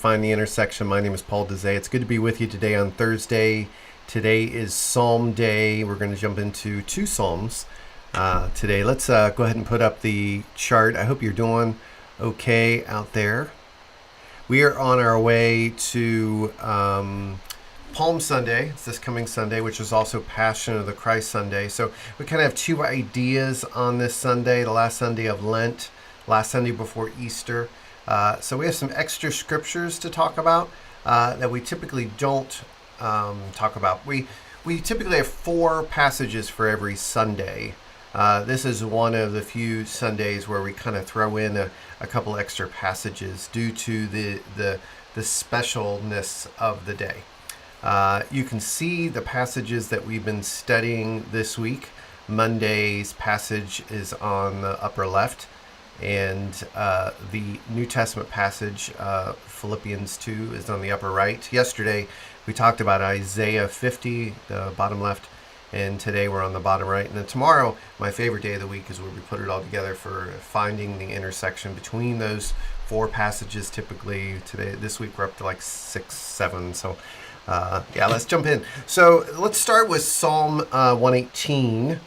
Find the intersection. My name is Paul Dezay. It's good to be with you today on Thursday. Today is Psalm Day. We're going to jump into two Psalms today. Let's go ahead and put up the chart. I hope you're doing okay out there. We are on our way to Palm Sunday. It's this coming Sunday, which is also Passion of the Christ Sunday. So we kind of have two ideas on this Sunday, the last Sunday of Lent, last Sunday before Easter. So we have some extra scriptures to talk about that we typically don't talk about. We typically have four passages for every Sunday. This is one of the few Sundays where we kind of throw in a couple extra passages due to the specialness of the day. You can see the passages that we've been studying this week. Monday's passage is on the upper left. And the New Testament passage, Philippians 2, is on the upper right. Yesterday, we talked about Isaiah 50, the bottom left, and today we're on the bottom right. And then tomorrow, my favorite day of the week is where we put it all together for finding the intersection between those four passages. Typically, this week, we're up to like 6, 7. So, let's jump in. So, let's start with Psalm 118,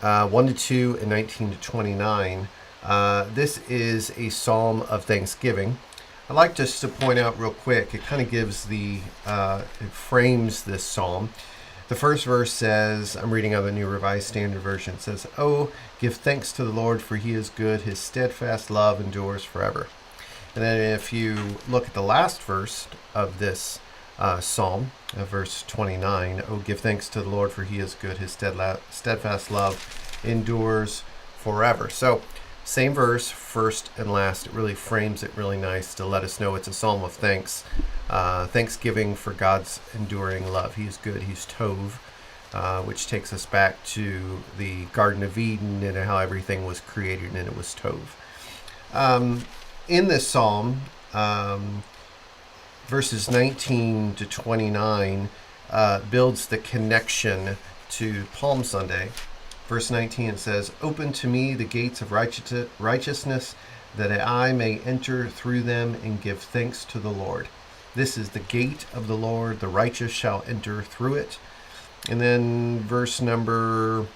1 to 2, and 19 to 29. This is a psalm of thanksgiving. I'd like just to point out real quick, it kind of gives it frames this psalm. The first verse says, I'm reading out the New Revised Standard Version, it says, "Oh, give thanks to the Lord, for he is good, his steadfast love endures forever." And then if you look at the last verse of this psalm, verse 29, "Oh, give thanks to the Lord, for he is good, his steadfast love endures forever." So, same verse, first and last. It really frames it really nice to let us know it's a psalm of thanks. Thanksgiving for God's enduring love. He is good. He's Tov, which takes us back to the Garden of Eden and how everything was created and it was Tov. In this psalm, verses 19 to 29 builds the connection to Palm Sunday. Verse 19 says, "Open to me the gates of righteousness, that I may enter through them and give thanks to the Lord. This is the gate of the Lord, the righteous shall enter through it." And then verse number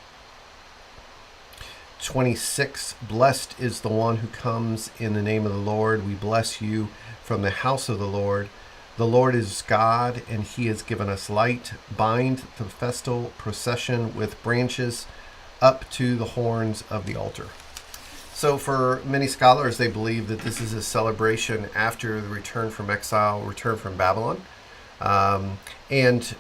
26, "Blessed is the one who comes in the name of the Lord. We bless you from the house of the Lord. The Lord is God, and he has given us light. Bind the festal procession with branches up to the horns of the altar." So for many scholars, they believe that this is a celebration after the return from exile, return from Babylon, and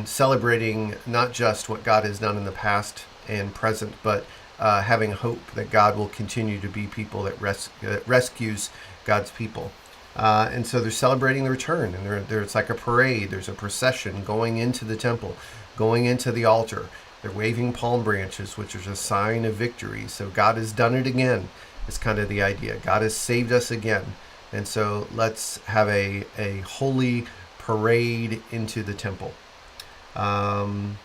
celebrating not just what God has done in the past and present, but having hope that God will continue to be people that rescues God's people. And so they're celebrating the return, and it's like a parade. There's a procession going into the temple, going into the altar. They're waving palm branches, which is a sign of victory. So God has done it again. It's kind of the idea. God has saved us again. And so let's have a holy parade into the temple. Only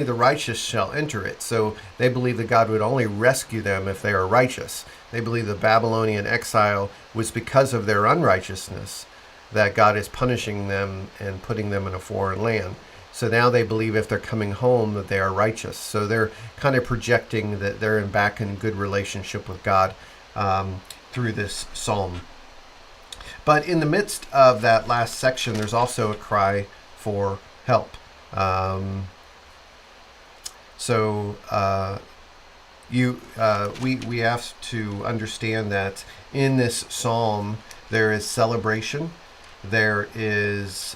the righteous shall enter it. So they believe that God would only rescue them if they are righteous. They believe the Babylonian exile was because of their unrighteousness that God is punishing them and putting them in a foreign land. So now they believe if they're coming home that they are righteous. So they're kind of projecting that they're back in good relationship with God through this psalm. But in the midst of that last section, there's also a cry for help. We have to understand that in this psalm there is celebration, there is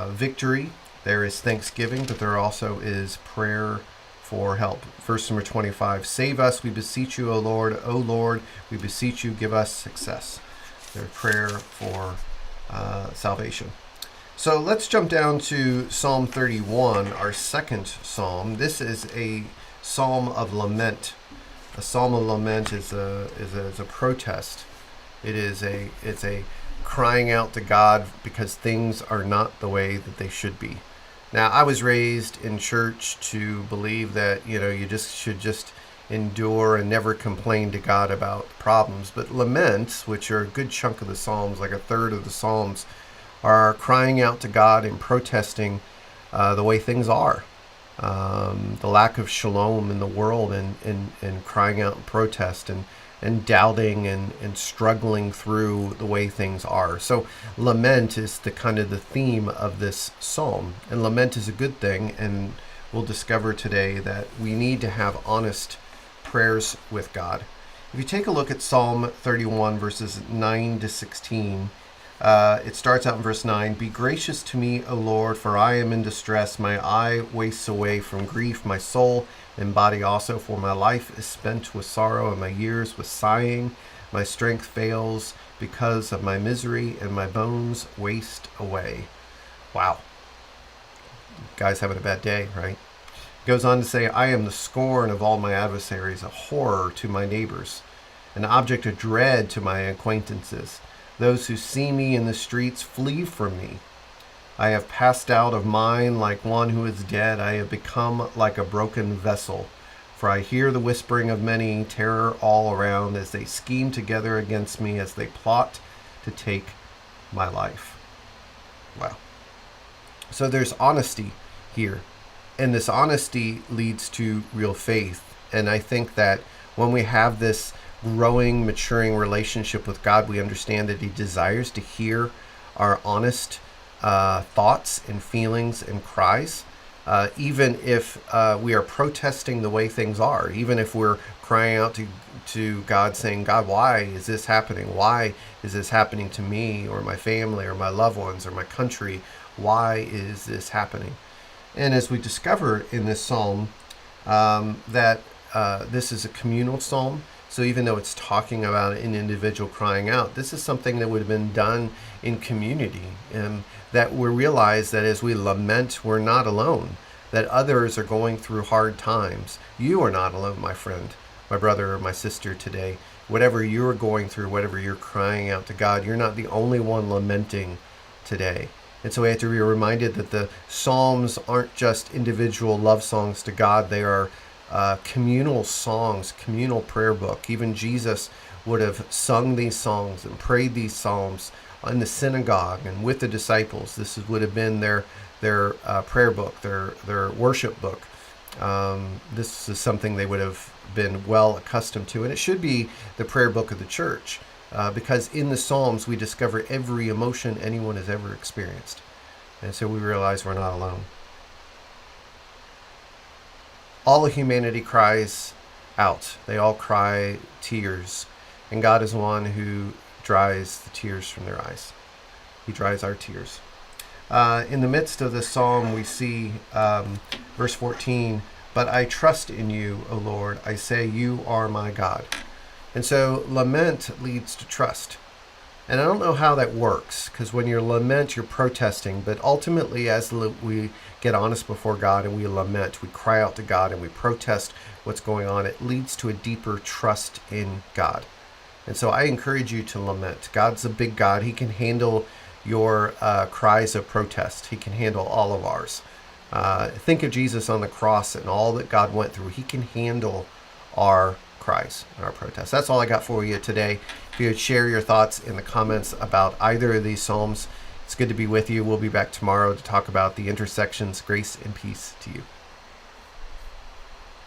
victory, there is thanksgiving, but there also is prayer for help. Verse number 25, "Save us, we beseech you, O Lord. O Lord, we beseech you, give us success." Their prayer for salvation. So let's jump down to Psalm 31, our second psalm. This is a psalm of lament. A psalm of lament is a protest. It's a crying out to God because things are not the way that they should be. Now, I was raised in church to believe that, you just should endure and never complain to God about problems. But laments, which are a good chunk of the Psalms, like a third of the Psalms, are crying out to God and protesting the way things are. The lack of shalom in the world, and crying out in protest, and doubting and struggling through the way things are. So lament is the kind of the theme of this psalm. And lament is a good thing, and we'll discover today that we need to have honest prayers with God. If you take a look at Psalm 31, verses 9 to 16, it starts out in verse 9, "Be gracious to me, O Lord, for I am in distress. My eye wastes away from grief, my soul and body also, for my life is spent with sorrow, and my years with sighing. My strength fails because of my misery, and my bones waste away." Wow. Guy's having a bad day, right? Goes on to say, "I am the scorn of all my adversaries, a horror to my neighbors, an object of dread to my acquaintances. Those who see me in the streets flee from me. I have passed out of mind like one who is dead. I have become like a broken vessel. For I hear the whispering of many, terror all around, as they scheme together against me, as they plot to take my life." Wow. So there's honesty here. And this honesty leads to real faith. And I think that when we have this growing, maturing relationship with God, we understand that He desires to hear our honest thoughts and feelings and cries, even if we are protesting the way things are, even if we're crying out to God, saying, "God, why is this happening? Why is this happening to me or my family or my loved ones or my country? Why is this happening?" And as we discover in this psalm, that this is a communal psalm. So even though it's talking about an individual crying out, this is something that would have been done in community. And that we realize that as we lament, we're not alone, that others are going through hard times. You are not alone, my friend, my brother, or my sister today. Whatever you're going through, whatever you're crying out to God, you're not the only one lamenting today. And so we have to be reminded that the Psalms aren't just individual love songs to God. They are communal songs, communal prayer book. Even Jesus would have sung these songs and prayed these psalms in the synagogue and with the disciples. This would have been their prayer book, their worship book. This is something they would have been well accustomed to, and it should be the prayer book of the church, because in the Psalms we discover every emotion anyone has ever experienced, and so we realize we're not alone. All of humanity cries out. They all cry tears, and God is one who dries the tears from their eyes. He dries our tears. In the midst of this psalm, we see verse 14, "But I trust in you, O Lord. I say, you are my God." And so lament leads to trust. And I don't know how that works, because when you lament, you're protesting. But ultimately, as we get honest before God and we lament, we cry out to God and we protest what's going on, it leads to a deeper trust in God. And so I encourage you to lament. God's a big God. He can handle your cries of protest. He can handle all of ours. Think of Jesus on the cross and all that God went through. He can handle our cries and our protests. That's all I got for you today. If you would share your thoughts in the comments about either of these psalms, it's good to be with you. We'll be back tomorrow to talk about the intersections. Grace and peace to you.